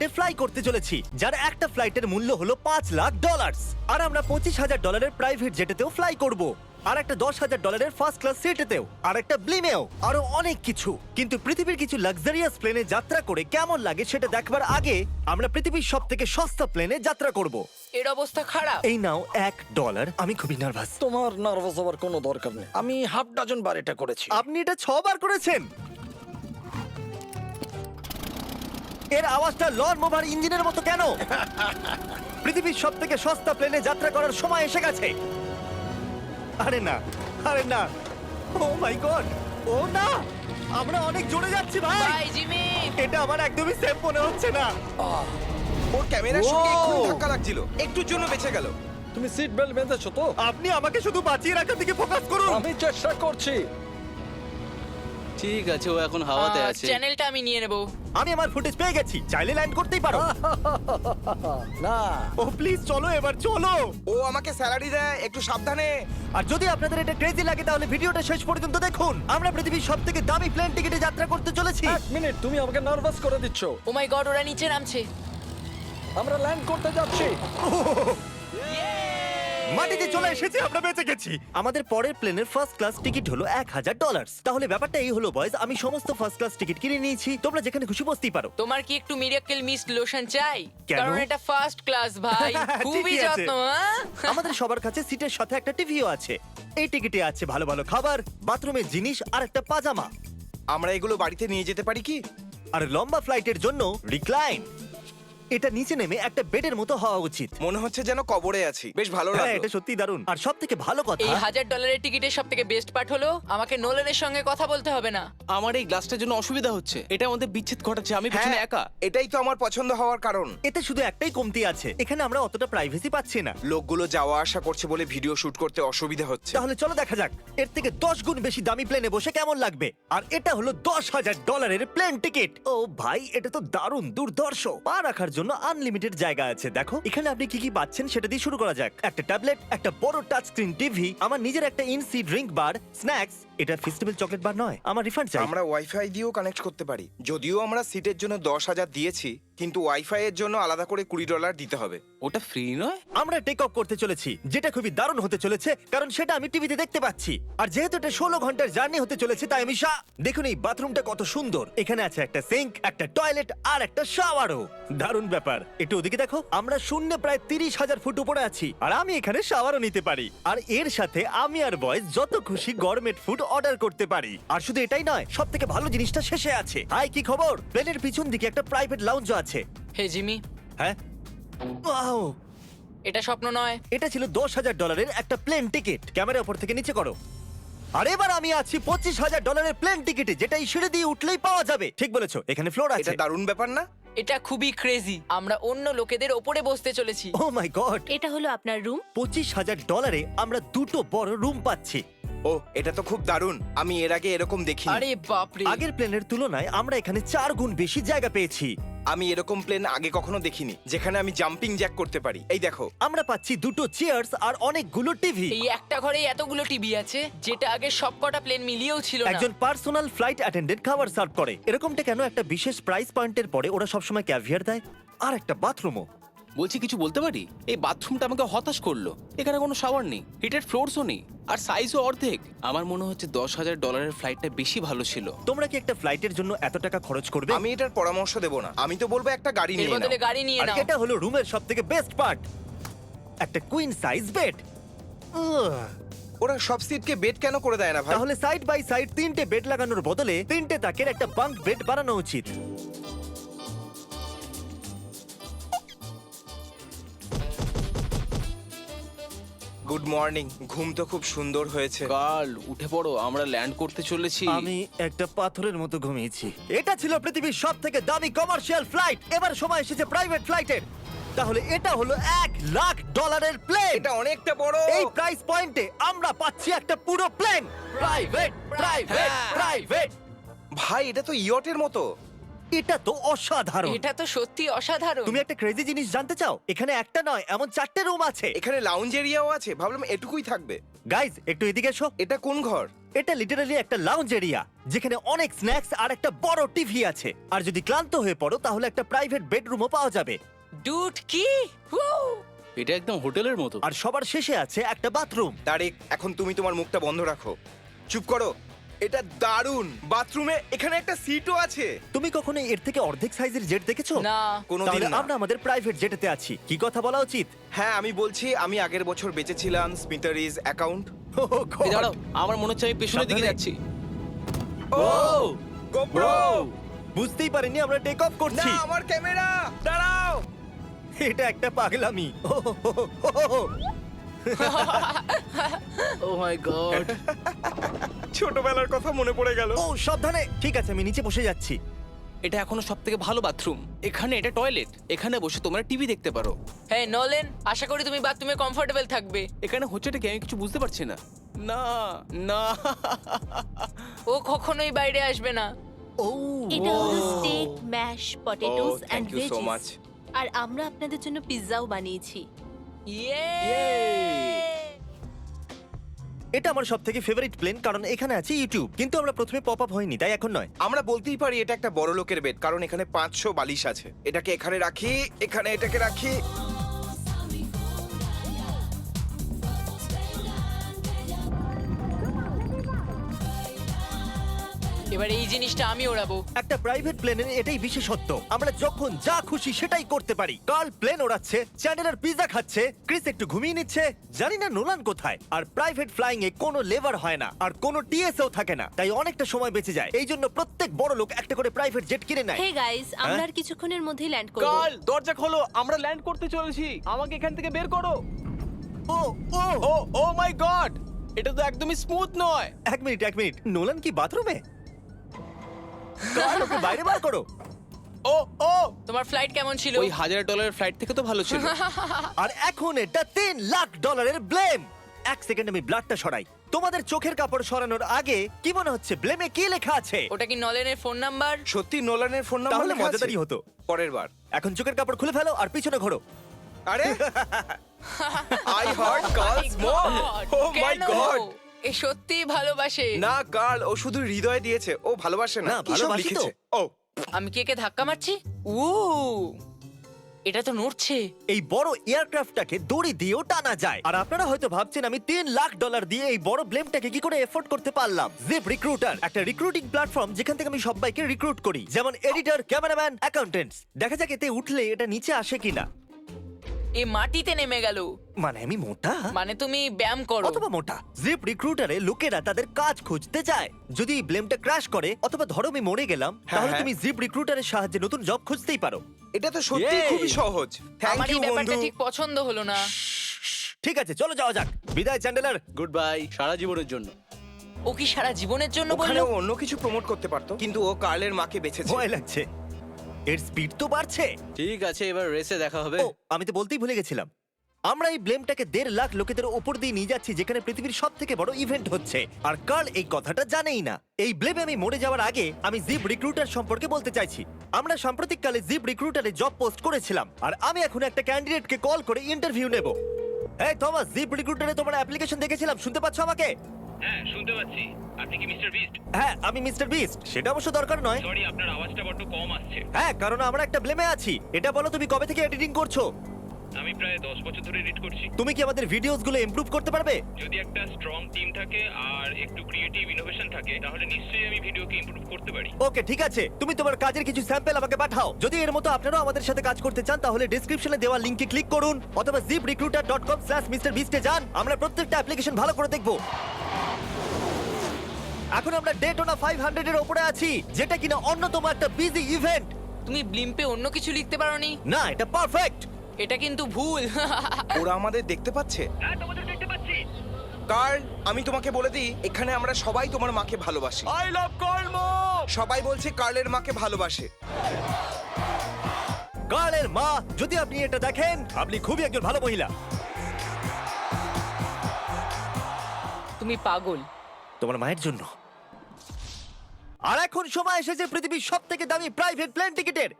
ফ্লাইটে ফ্লাই করতে চলেছি, যার একটা ফ্লাইটের মূল্য হলো $5,00,000। আর আমরা $25,000 প্রাইভেট জেটেতেও ফ্লাই করব, আর একটা $10,000 ফার্স্ট ক্লাস সিটেতেও, আর একটা ব্লিমেও, আরো অনেক কিছু। কিন্তু পৃথিবীর কিছু লাক্সারিয়াস প্লেনে যাত্রা করে কেমন লাগে সেটা দেখবার আগে আমরা পৃথিবীর সব থেকে সস্তা প্লেনে যাত্রা করব। এর অবস্থা খারাপ। এই নাও $1। আমি খুবই নার্ভাস। তোমার নার্ভাস হওয়ার কোনো দরকার নেই, আমি হাফ ডজন বার এটা করেছি। আপনি এটা 6 বার করেছেন। এর আওয়াজটা লন মোভার ইঞ্জিনের মতো কেন? পৃথিবীর সব থেকে সস্তা প্লেনে যাত্রা করার সময় এসে গেছে। আরে না, আরে না, ও মাই গড, ও না, আমরা অনেক জোরে যাচ্ছি ভাই। Bye Jimmy. এটা আমার একদমই সেফ মনে হচ্ছে না। ওর ক্যামেরার সঙ্গে Wow! এক্ষুনি ধাক্কা লাগছিল, একটুর জন্য বেঁচে গেল। তুমি সিট বেল্ট বেঁধেছো তো? আপনি আমাকে শুধু বাঁচিয়ে রাখার দিকে ফোকাস করুন। আমি চেষ্টা করছি। ঠিক আছে, ও এখন হাওয়াতে আছে। চ্যানেলটা আমি নিয়ে নেব। আমি আমার ফুটেজ পেয়ে গেছি, চাইলে ল্যান্ড করতেই পারো। না, ও প্লিজ চলো, এবার চলো। ও আমাকে স্যালারি দেয়, একটু সাবধানে। আর যদি আপনাদের এটা ক্রেজি লাগে তাহলে ভিডিওটা শেষ পর্যন্ত দেখুন। আমরা পৃথিবীর সব থেকে দামি প্লেন টিকিটে যাত্রা করতে চলেছি। এক মিনিট, তুমি আমাকে নার্ভাস করে দিচ্ছ। ও মাই গড, ওরা নিচে নামছে। আমরা ল্যান্ড করতে যাচ্ছি। মাটিতে চলে এসেছি, আমরা বেঁচে গেছি। আমাদের পরের প্লেনের ফার্স্ট ক্লাস টিকিট হলো $1,000। তাহলে ব্যাপারটা এই হলো বয়স, আমি সমস্ত ফার্স্ট ক্লাস টিকিট কিনে নিয়েছি, তোমরা যেখানে খুশি বসতেই পারো। তোমার কি একটু মিরাকেল মিস্ট লোশন চাই? কেন? কারণ এটা ফার্স্ট ক্লাস ভাই, খুবই ঠিকই আছে। যত্ন। হ্যাঁ? আমাদের সবার কাছে সিটের সাথে একটা টিভিও আছে। এই টিকিটে আছে ভালো ভালো খাবার, বাথরুমের জিনিস আর একটা পাজামা। আমরা এগুলো বাড়িতে নিয়ে যেতে পারি কি? আর লম্বা ফ্লাইটের জন্য রিক্লাইন। এটা নিচে নেমে একটা বেডের মতো হওয়া উচিত। মনে হচ্ছে যেন কবরে আছি, বেশ ভালো হ্যাঁ, লাগলো। এটা সত্যি দারুণ। আর সব থেকে ভালো কথা, এই $1,000 টিকিটের সব থেকে বেস্ট পার্ট হলো আমাকে নোলেনের সঙ্গে কথা বলতে হবে না। আমার এই গ্লাসটার জন্য অসুবিধা হচ্ছে, এটা আমাদের বিচ্ছেদ ঘটাচ্ছে। আমি পেছনে হ্যাঁ, একা। এটাই তো আমার পছন্দ হওয়ার কারণ। এতে শুধু একটাই কমতি আছে, এখানে আমরা অতটা প্রাইভেসি পাচ্ছি না। লোকগুলো যাওয়া আসা করছে বলে ভিডিও শুট করতে অসুবিধা হচ্ছে। তাহলে চলো দেখা যাক এর থেকে 10 গুণ বেশি দামি প্লেনে বসে কেমন লাগবে। আর এটা হলো $10,000 প্লেন টিকিট। ও ভাই, এটা তো দারুণ দুর্ধর্ষ। পা রাখার জন্য আনলিমিটেড জায়গা আছে। দেখো এখানে আপনি কি কি পাচ্ছেন সেটা দিয়ে শুরু করা যাক। একটা ট্যাবলেট, একটা বড় টাচ স্ক্রিন টিভি, আমার নিজের একটা ইনসি ড্রিঙ্ক বার, স্ন্যাক্স। এটা ফেস্টিভ্যাল চকলেট বার নয়, আমার রিফান্ড চাই। আমরা ওয়াইফাই দিয়েও কানেক্ট করতে পারি। যদিও আমরা সিটের জন্য 10,000 দিয়েছি, কিন্তু ওয়াইফাই এর জন্য আলাদা করে $20 দিতে হবে। ওটা ফ্রি নয়? আমরা টেক অফ করতে চলেছি, যেটা খুবই দারুণ হতে চলেছে, কারণ সেটা আমি টিভিতে দেখতে পাচ্ছি। আর যেহেতু এটা 16 ঘন্টার জার্নি হতে চলেছে, তাই আমি দেখুন এই বাথরুমটা কত সুন্দর। এখানে আছে একটা সিঙ্ক, একটা টয়লেট আর একটা শাওয়ারও। দারুণ ব্যাপার। একটু ওদিকে দেখো, আমরা শূন্যে প্রায় 30,000 ফুট উপরে আছি, আর আমি এখানে শাওয়ারও নিতে পারি। আর এর সাথে আমি আর বয়েজ যত খুশি গরমেট ফুড অর্ডার করতে পারি। আর শুধু এটাই নয়, সব থেকে ভালো জিনিসটা শেষে আছে। হাই, কি খবর? প্লেনের পিছন দিকে একটা প্রাইভেট লাউঞ্জও আছে। হে জিমি, হ্যাঁ, ওয়াও, এটা স্বপ্ন নয়। এটা ছিল $10,000 একটা প্লেন টিকিট। ক্যামেরা উপর থেকে নিচে করো। আর এবার আমি আছি $25,000 প্লেন টিকিটে, যেটা এই সিঁড়ি দিয়ে উঠলেই পাওয়া যাবে। ঠিক বলেছো, এখানে ফ্লোর আছে। এটা দারুণ ব্যাপার না? এটা খুবই ক্রেজি। আমরা অন্য লোকেদের ওপরে বসতে চলেছি। ও মাই গড, এটা হলো আপনার রুম। $25,000 আমরা দুটো বড় রুম পাচ্ছি। ও, এটা তো খুব দারুণ। আমি এর আগে এরকম দেখিনি। আরে বাপরে। আগের প্লেনের তুলনায় আমরা এখানে 4 গুণ বেশি জায়গা পেয়েছি। আমি এরকম প্লেন আগে কখনো দেখিনি যেখানে আমি জাম্পিং জ্যাক করতে পারি। এই দেখো, আমরা পাচ্ছি দুটো চেয়ার্স আর অনেকগুলো টিভি। এই একটা ঘরেই এতগুলো টিভি আছে, যেটা আগে সবকটা প্লেন মিলিয়েও ছিল না। একজন পার্সোনাল ফ্লাইট অ্যাটেন্ডেন্ট খাবার সার্ভ করে। এরকমটা কেন? একটা বিশেষ প্রাইস পয়েন্টের পরে ওরা সবসময় ক্যাভিয়ার দেয়। আর একটা বাথরুমও। বলছি, কিছু বলতে পারি? এই বাথরুমটা আমাকে হতাশ করলো। এখানে কোনো শাওয়ার নেই, হিটেড ফ্লোরসও নেই, আর সাইজও অর্ধেক। আমার মনে হচ্ছে $10,000 ফ্লাইটটা বেশি ভালো ছিল। তোমরা কি একটা ফ্লাইটের জন্য এত টাকা খরচ করবে? আমি এটার পরামর্শ দেব না। আমি তো বলবো একটা গাড়ি এর নিয়ে বদলে নাও। গাড়ি নিয়ে আর নাও। এটা হলো রুমের সবথেকে বেস্ট পার্ট, একটা কুইন সাইজ বেড। ওরা সব সিটকে বেড কেন করে দেয় না ভাই? তাহলে সাইড বাই সাইড 3টে বেড লাগানোর বদলে 3টে তাকের একটা বাঙ্ক বেড বানানো উচিত। Good morning. ঘুম তো খুব সুন্দর হয়েছে। কাল উঠে পড়ো, আমরা ল্যান্ড করতে চলেছি। আমি একটা পাথরের মতো ঘুমিয়েছি। এটা ছিল পৃথিবীর সব থেকে দামি কমার্শিয়াল ফ্লাইট। এবার সময় এসেছে প্রাইভেট ফ্লাইটের। তাহলে এটা হলো $1,00,000 প্লেন। এটা অনেকটা বড়। এই প্রাইস পয়েন্টে আমরা পাচ্ছি একটা পুরো প্লেন। Private, private, private. ভাই, এটা তো ইয়টের মতো। এটা তো অসাধারণ। এটা তো সত্যি অসাধারণ। তুমি একটা ক্রেজি জিনিস জানতে চাও? এখানে একটা নয়, এমন 4টে রুম আছে। এখানে লাউঞ্জ এরিয়াও আছে। ভাবলাম এটুকুই থাকবে। গাইজ, একটু এদিকে এসো। এটা কোন ঘর? এটা লিটারালি একটা লাউঞ্জ এরিয়া যেখানে অনেক স্ন্যাক্স আর একটা বড় টিভি আছে। আর যদি ক্লান্ত হয়ে পড়ো তাহলে একটা প্রাইভেট বেডরুমও পাওয়া যাবে। ডুড কি Woo! এটা একদম হোটেলের মতো। আর সবার শেষে আছে একটা বাথরুম। তারিক, এখন তুমি তোমার মুখটা বন্ধ রাখো। চুপ করো। এটা দারুণ। বাথরুমে এখানে একটা সিটও আছে। তুমি কখনো এর থেকে অর্ধেক সাইজের জেট দেখেছো? না। কোনোদিন তাহলে না। আমরা আমাদের প্রাইভেট জেটেতে আছি। কি কথা বলা উচিত? হ্যাঁ, আমি বলছি আমি আগের বছর বেচেছিলাম স্মিটারিজ অ্যাকাউন্ট। Oh God! এই দাঁড়াও, আমার মনে হচ্ছে আমি পেছনের দিকে সাবধানে। যাচ্ছি। ও গোপ্রো! বুঝতেই পারিনি আমরা টেক অফ না, করছি। আমার ক্যামেরা! দাঁড়াও! এটা একটা পাগলামি। ও মাই গড। ছোটবেলার কথা মনে পড়ে গেল। ও সাবধানে। ঠিক আছে, আমি নিচে বসে যাচ্ছি। এটা এখনো সবথেকে ভালো বাথরুম। এখানে এটা টয়লেট। এখানে বসে তোমরা টিভি দেখতে পারো। হ্যাঁ নোলেন, আশা করি তুমি বাথরুমে কমফোর্টেবল থাকবে। এখানে হচ্ছেটা কি আমি কিছু বুঝতে পারছি না। না না। ও কখনোই বাইরে আসবে না। ও এটা হলো steak, mash, potatoes Oh, and thank you so much. Veggies. আর আমরা আপনাদের জন্য পিৎজাও বানিয়েছি। ইয়ে! এটা আমার সবথেকে ফেভারিট প্লেন, কারণ এখানে আছে ইউটিউব। কিন্তু আমরা প্রথমে পপ আপ হয়নি, তাই এখন নয়। আমরা বলতেই পারি এটা একটা বড় লোকের বেড, কারণ এখানে 500 বালিশ আছে। এটাকে এখানে রাখি, এখানে এটাকে রাখি। এবার এই জিনিসটা আমি ওড়াবো। একটা প্রাইভেট প্লেনের এটাই বিশেষত্ব, আমরা যখন যা খুশি সেটাই করতে পারি। কার্ল প্লেন ওড়াচ্ছে, চ্যান্ডেলার পিৎজা খাচ্ছে, ক্রিস একটু ঘুমিয়ে নিচ্ছে, জানি না নোলান কোথায়। আর প্রাইভেট ফ্লাইং এ কোনো লেবার হয় না, আর কোনো টিএসও থাকে না, তাই অনেকটা সময় বেঁচে যায়। এই জন্য প্রত্যেক বড় লোক একটা করে প্রাইভেট জেট কিনে নেয়। হে গাইস, আমরা আর কিছুক্ষণের মধ্যেই ল্যান্ড করব। কাল দরজা খোলো, আমরা ল্যান্ড করতে চলেছি। আমাকে এখান থেকে বের করো। ও ও ও ও মাই গড, এটা তো একদমই স্মুথ নয়। এক মিনিট, নোলান কি বাথরুমে? কার্ল, ওকে বাইরে বার করো। ও ও, তোমার ফ্লাইট কেমন ছিল? ওই $1000 ফ্লাইট থেকে তো ভালো ছিল। আর এখন এটা $3 লাখ ব্লেম। এক সেকেন্ড আমি ব্লাডটা সরাই। তোমাদের চোখের কাপড় সরানোর আগে কি মনে হচ্ছে ব্লেমে কি লেখা আছে? ওটা কি নলেনের ফোন নাম্বার? সত্যি নোলানের ফোন নাম্বার তাহলে লেখা আছে? মজাদারই হতো। পরের বার। এখন চোখের কাপড় খুলে ফেলো আর পিছনে ঘোরো। আরে আই হার্ট কার্ল স্মোক। ও মাই কেন? গড! এ সত্যিই ভালোবাসে। না কার্ল, ও শুধু হৃদয় দিয়েছে, ও ভালোবাসে না। না, কি সব ভালোবাসি তো। লিখেছে? ও আমি কি একে ধাক্কা মারছি? উ এটা তো নড়ছে। এই বড় এয়ারক্রাফটটাকে দড়ি দিয়েও টানা যায়। আর আপনারা হয়তো ভাবছেন আমি $3 লাখ দিয়ে এই বড় ব্লেমটাকে কি করে এফোর্ড করতে পারলাম। জিপ রিক্রুটার একটা রিক্রুটিং প্ল্যাটফর্ম যেখান থেকে আমি সবাইকে রিক্রুট করি, যেমন এডিটর, ক্যামেরাম্যান, অ্যাকাউন্টেন্টস। দেখা যাক এতে উঠলে এটা নিচে আসে কিনা। এ মাটিতে নেমে গেল। মানে আমি মোটা মানে তুমি ব্যায়াম করো। অথবা মোটা। জিপ রিক্রুটারে লোকেরা তাদের কাজ খুঁজতে যায়। যদি এই ব্লেমটা ক্র্যাশ করে অথবা ধরো আমি মরে গেলাম, তাহলে হ্যাঁ। তুমি জিপ রিক্রুটারের সাহায্যে নতুন জব খুঁজতেই পারো। এটা তো সত্যি Yay! খুবই সহজ। থ্যাংক আমার ইউ এই ব্যাপারটা বন্ধু। ঠিক পছন্দ হলো না। ঠিক আছে, চলো যাওয়া যাক। বিদায় চ্যান্ডেলার। গুড বাই, সারা জীবনের জন্য। ও কি সারা জীবনের জন্য ওখানে বললো? ও অন্য কিছু প্রমোট করতে পারতো, কিন্তু ও কার্লের মাকে বেঁচেছে। ভয় লাগছে। এর স্পিড তো বাড়ছে। ঠিক আছে, এবার রেসে দেখা হবে। ও, আমি তো বলতেই ভুলে গেছিলাম। আমরা এই ব্লেমটাকে 1.5 লাখ লোকেদের উপর দিয়ে নিয়ে যাচ্ছি, যেখানে পৃথিবীর সব থেকে বড় ইভেন্ট হচ্ছে। আর কার্ল এই কথাটা জানেই না। এই ব্লেমে আমি মরে যাওয়ার আগে আমি জিপ রিক্রুটার সম্পর্কে বলতে চাইছি। আমরা সাম্প্রতিককালে জিপ রিক্রুটারে জব পোস্ট করেছিলাম, আর আমি এখন একটা ক্যান্ডিডেটকে কল করে ইন্টারভিউ নেব। এই থমাস, জিপ রিক্রুটারে তোমার অ্যাপ্লিকেশন দেখেছিলাম, শুনতে পাচ্ছ আমাকে? হ্যাঁ শুনতে পাচ্ছি। আপনি কি মিস্টার বিস্ট? হ্যাঁ, আমি মিস্টার বিস্ট। সেটা অবশ্য দরকার নয়। সরি, আপনার আওয়াজটা বড্ড কম আসছে। হ্যাঁ, কারণ আমরা একটা ব্লেমে আছি। এটা বলো, তুমি কবে থেকে এডিটিং করছো? আমি প্রায় 10 বছর ধরে এডিট করছি। তুমি কি আমাদের ভিডিওসগুলো ইমপ্রুভ করতে পারবে? যদি একটা স্ট্রং টিম থাকে আর একটু ক্রিয়েটিভ ইনোভেশন থাকে, তাহলে নিশ্চয়ই আমি ভিডিওকে ইমপ্রুভ করতে পারি। ওকে, ঠিক আছে। তুমি তোমার কাজের কিছু স্যাম্পল আমাকে পাঠাও। যদি এর মতো আপনারাও আমাদের সাথে কাজ করতে চান, তাহলে ডেসক্রিপশনে দেওয়া লিংকে ক্লিক করুন অথবা ziprecruiter.com/mrbeast এ যান। আমরা প্রত্যেকটা অ্যাপ্লিকেশন ভালো করে দেখব। এখন আমরা ডেটোনা 500 এর উপরে আছি, যেটা কিনা অন্যতম একটা বিজি ইভেন্ট। তুমি ব্লিম্পে অন্য কিছু লিখতে পারোনি? না, এটা পারফেক্ট। এটা কিন্তু ভুল। ওরা আমাদের দেখতে পাচ্ছে। হ্যাঁ, তোমাদের দেখতে পাচ্ছি। কার্ল, আমি তোমাকে বলে দিই, এখানে আমরা সবাই তোমার মাকে ভালোবাসি। আই লাভ কার্ল মম। সবাই বলছে কার্লের মাকে ভালোবাসে। কার্লের মা, যদি আপনি এটা দেখেন, আপনি খুবই একজন ভালো মহিলা। তুমি পাগল। তোমার মায়ের জন্য। আর এখন সময় এসেছে পৃথিবীর সবথেকে দামি প্রাইভেট প্লেন টিকিটের।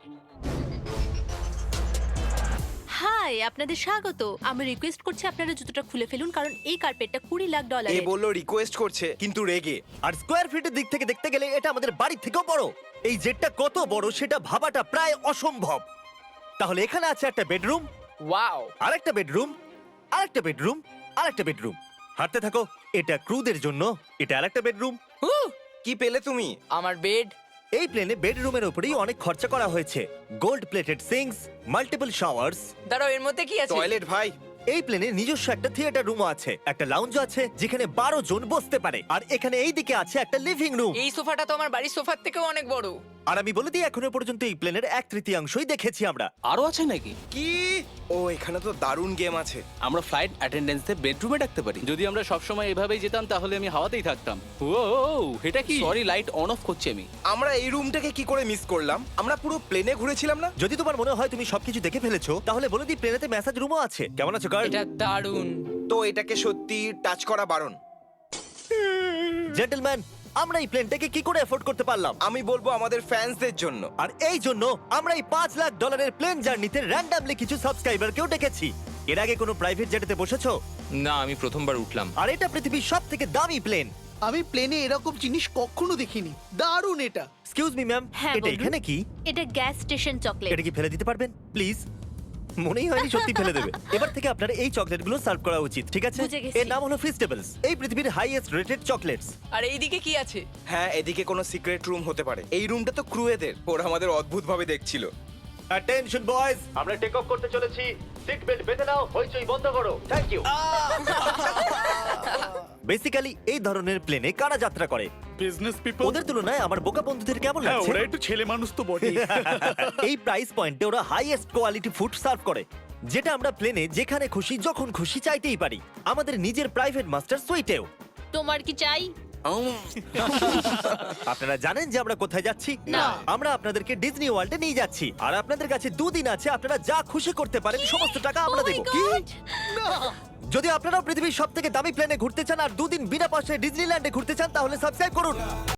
হাই, হাই, আপনাদের স্বাগত। আমি রিকোয়েস্ট করছি আপনারা জুতোটা খুলে ফেলুন, কারণ এই কার্পেটটা $20 লাখ। এ বললো রিকোয়েস্ট করছে কিন্তু রেগে। আর স্কোয়ার ফিটের দিক থেকে দেখতে গেলে এটা আমাদের বাড়ির থেকেও বড়। এই জেটটা কত বড় সেটা ভাবাটা প্রায় অসম্ভব। তাহলে এখানে আছে একটা বেডরুম, ওয়াও, আরেকটা বেডরুম, আরেকটা বেডরুম, আরেকটা বেডরুম। হাঁটতে থাকো। এটা ক্রুদের জন্য, এটা আরেকটা বেডরুম। কি পেলে তুমি? আমার বেড। এই প্লেনে বেডরুমের উপরেই অনেক খরচা করা হয়েছে। Gold plated syncs, multiple showers. দাঁড়াও, এর মধ্যে কি আছে? টয়লেট ভাই। এই প্লেনে নিজস্ব একটা থিয়েটার রুমও আছে, একটা লাউঞ্জ আছে যেখানে 12 জন বসতে পারে, আর এখানে এই দিকে আছে একটা লিভিং রুম। এই সোফাটা তো আমার বাড়ির সোফার থেকেও অনেক বড়। আর আমি বলে দিই, এখনো পর্যন্ত এই প্লেনের 1/3 দেখেছি আমরা। আরো আছে নাকি? কি? ও এখানে তো দারুণ গেম আছে। আমরা ফ্লাইট অ্যাটেন্ডেন্সদের বেডরুমে ডাকতে পারি। যদি আমরা সবসময় এভাবেই যেতাম তাহলে আমি হাওয়াতেই থাকতাম। ও এটা কি? সরি, লাইট অন অফ করছি আমি। আমরা এই রুমটাকে কি করে মিস করলাম? আমরা পুরো প্লেনে ঘুরেছিলাম না? যদি তোমার মনে হয় তুমি সবকিছু দেখে ফেলেছো, তাহলে বলে দিই প্লেনেতে ম্যাসাজ রুমও আছে। কেমন আছো গার্ল? এটা দারুণ। তো এটাকে সত্যি টাচ করা বারণ। জেন্টলম্যান, আমরা এই প্লেনটাকে কি করে এফোর্ড করতে পারলাম? আমি বলবো আমাদের ফ্যান্সদের জন্য। আর এই জন্য আমরা এই $5 লাখ প্লেন জার্নিতে র্যান্ডমলি কিছু সাবস্ক্রাইবারকেও ডেকেছি। এর আগে কোনো প্রাইভেট জেটেতে বসেছো? না, আমি প্রথমবার উঠলাম। আর এটা পৃথিবীর সব থেকে দামি প্লেন। আমি প্লেনে এরকম জিনিস কখনো দেখিনি। দারুণ এটা। এক্সকিউজ মি ম্যাম, হ্যাঁ, এটা বলুন। এখানে কি? এটা গ্যাস স্টেশন চকলেট। এটা কি ফেলে দিতে পারবেন প্লিজ? মনেই হয়নি সত্যি ফেলে দেবে। এবার থেকে আপনার এই চকলেটগুলো সার্ভ করা উচিত, ঠিক আছে? বুঝে গেছি। এর নাম হলো ফিস্টেবলস, এই পৃথিবীর হাইয়েস্ট রেটেড চকলেটস। আর এইদিকে কি আছে? হ্যাঁ, এদিকে কোনো সিক্রেট রুম হতে পারে। এই রুমটা তো ক্রুয়েদের। ওরা আমাদের অদ্ভুত ভাবে দেখছিল। অ্যাটেনশন বয়েজ, আমরা টেক অফ করতে চলেছি। সিট বেল্ট বেঁধে নাও, হইচই বন্ধ করো। Thank you. বেসিক্যালি এই ধরনের প্লেনে কারা যাত্রা করে? Business people. ওদের তুলনায় আমার বোকা বন্ধুদের কেমন লাগছে? একটু ছেলে মানুষ তো বটে। এই প্রাইস পয়েন্টে ওরা হাইয়েস্ট কোয়ালিটি ফুড সার্ভ করে, যেটা আমরা প্লেনে যেখানে খুশি যখন খুশি চাইতেই পারি। আমাদের নিজের প্রাইভেট মাস্টার সুইটেও। তোমার কি চাই? আপনারা জানেন যে আমরা কোথায় যাচ্ছি? না। আমরা আপনাদেরকে ডিজনি ওয়ার্ল্ডে নিয়ে যাচ্ছি, আর আপনাদের কাছে 2 দিন আছে। আপনারা যা খুশি করতে পারেন, সমস্ত টাকা আমরা Oh my দেবো। God! যদি আপনারাও পৃথিবীর সব থেকে দামি প্লেনে ঘুরতে চান আর 2 দিন বিনা পয়সায় ডিজনিল্যান্ডে ঘুরতে চান, তাহলে সাবস্ক্রাইব করুন।